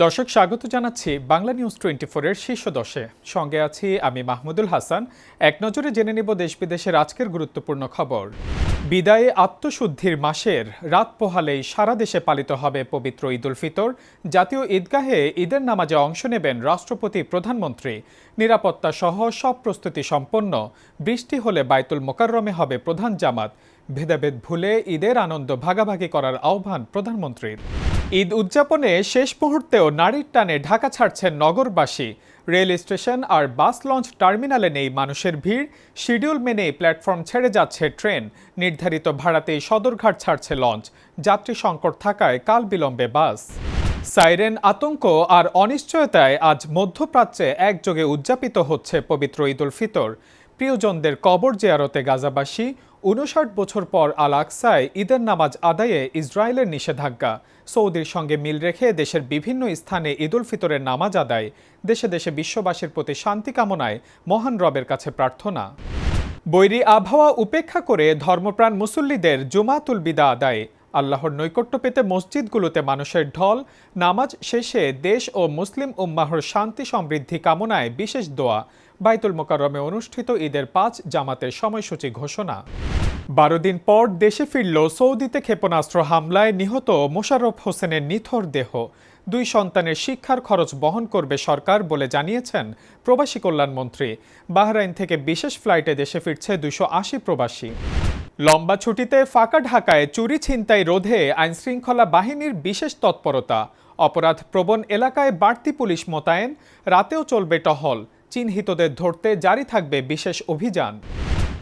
দর্শক স্বাগত জানাচ্ছি বাংলা নিউজ 24 এর শীর্ষ দশে। সঙ্গে আছি আমি মাহমুদুল হাসান। এক নজরে জেনে নেব দেশ বিদেশের আজকের গুরুত্বপূর্ণ খবর। বিদায়ে আত্মশুদ্ধির মাসের রাত পোহালেই সারা দেশে পালিত হবে পবিত্র ঈদ উল ফিতর। জাতীয় ঈদগাহে ঈদের নামাজে অংশ নেবেন রাষ্ট্রপতি, প্রধানমন্ত্রী। নিরাপত্তা সহ সব প্রস্তুতি সম্পন্ন। বৃষ্টি হলে বাইতুল মোকাররমে হবে প্রধান জামাত। ভেদাভেদ ভুলে ঈদের আনন্দ ভাগাভাগি করার আহ্বান প্রধানমন্ত্রীর। ঈদ উদযাপনে শেষ মুহূর্তেও নারীর টানে ঢাকা ছাড়ছেন নগরবাসী। রেল স্টেশন আর বাস লঞ্চ টার্মিনালে নেই মানুষের ভিড়। শিডিউল মেনেই প্ল্যাটফর্ম ছেড়ে যাচ্ছে ট্রেন। নির্ধারিত ভাড়াতেই সদরঘাট ছাড়ছে লঞ্চ। যাত্রী সংকট থাকায় কাল বিলম্বে বাস। সাইরেন, আতঙ্ক আর অনিশ্চয়তায় আজ মধ্যপ্রাচ্যে একযোগে উদযাপিত হচ্ছে পবিত্র ঈদ উল ফিতর। প্রিয়জনদের কবর জিয়ারতে গাজাবাসী। ৫৯ বছর পর আল আকসায় ঈদের নামাজ আদায়ে ইসরায়েলের নিষেধাজ্ঞা। সৌদির সঙ্গে মিল রেখে দেশের বিভিন্ন স্থানে ঈদ উল ফিতরের নামাজ আদায়। দেশে দেশে বিশ্ববাসীর প্রতি শান্তি কামনায় মহান রবের কাছে প্রার্থনা। বৈরী আবহাওয়া উপেক্ষা করে ধর্মপ্রাণ মুসল্লিদের জুমাতুল বিদা আদায়। আল্লাহর নৈকট্য পেতে মসজিদগুলোতে মানুষের ঢল। নামাজ শেষে দেশ ও মুসলিম উম্মাহর শান্তি সমৃদ্ধি কামনায় বিশেষ দোয়া। বাইতুল মোকাররমে অনুষ্ঠিত ঈদের ৫ জামাতের সময়সূচি ঘোষণা। ১২ দিন পর দেশে ফিরল সৌদিতে ক্ষেপণাস্ত্র হামলায় নিহত মোশাররফ হোসেনের নিথর দেহ। ২ সন্তানের শিক্ষার খরচ বহন করবে সরকার বলে জানিয়েছেন প্রবাসী কল্যাণমন্ত্রী। বাহরাইন থেকে বিশেষ ফ্লাইটে দেশে ফিরছে ২৮০ প্রবাসী। লম্বা ছুটিতে ফাঁকা ঢাকায় চুরি ছিনতাই রোধে আইনশৃঙ্খলা বাহিনীর বিশেষ তৎপরতা। অপরাধ প্রবণ এলাকায় বাড়তি পুলিশ মোতায়েন। রাতেও চলবে টহল। চিহ্নিতদের ধরতে জারি থাকবে বিশেষ অভিযান।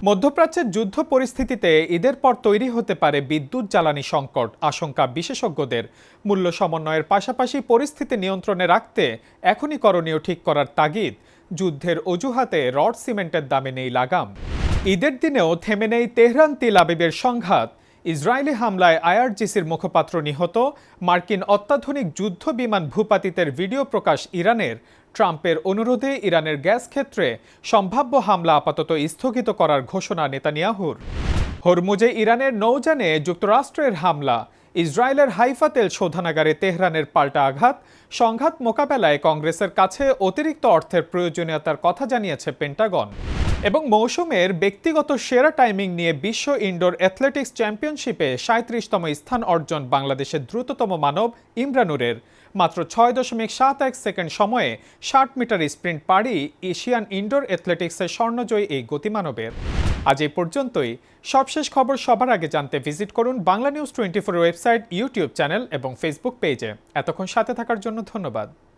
মধ্যপ্রাচ্যের যুদ্ধ পরিস্থিতিতে ঈদের পর তৈরি হতে পারে বিদ্যুৎ জ্বালানি সংকট, আশঙ্কা বিশেষজ্ঞদের। মূল্য সমন্বয়ের পাশাপাশি পরিস্থিতি নিয়ন্ত্রণে রাখতে এখনই করণীয় ঠিক করার তাগিদ। যুদ্ধের অজুহাতে রড সিমেন্টের দামে নেই লাগাম। ঈদের দিনেও থেমে নেই তেহরান তেল আবিবের সংঘাত। ইসরায়েলি হামলায় আইআরজিসির মুখপাত্র নিহত। মার্কিন অত্যাধুনিক যুদ্ধ বিমান ভূপাতিতের ভিডিও প্রকাশ ইরানের। ট্রাম্পের অনুরোধে ইরানের গ্যাস ক্ষেত্রে সম্ভাব্য হামলা আপাতত স্থগিত করার ঘোষণা নেতানিয়াহুর। হরমুজে ইরানের নৌযানে যুক্তরাষ্ট্রের হামলা। ইসরায়েলের হাইফা তেল শোধনাগারে তেহরানের পাল্টা আঘাত। সংঘাত মোকাবেলায় কংগ্রেসের কাছে অতিরিক্ত অর্থের প্রয়োজনীয়তার কথা জানিয়েছে পেন্টাগন। এবং মৌসুমের ব্যক্তিগত সেরা টাইমিং নিয়ে বিশ্ব ইনডোর অ্যাথলেটিক্স চ্যাম্পিয়নশিপে ৩৭তম স্থান অর্জন বাংলাদেশের দ্রুততম মানব ইমরানুরের। মাত্র ৬.৭১ সেকেন্ড সময়ে ৬০ মিটার স্প্রিন্ট পাড়ি এশিয়ান ইনডোর অ্যাথলেটিক্সের স্বর্ণজয়ী এই গতিমানবের। আজ এই পর্যন্তই। সবশেষ খবর সবার আগে জানতে ভিজিট করুন Bangla news 24 website, YouTube channel এবং ফেসবুক পেজে। এতক্ষণ সাথে থাকার জন্য ধন্যবাদ।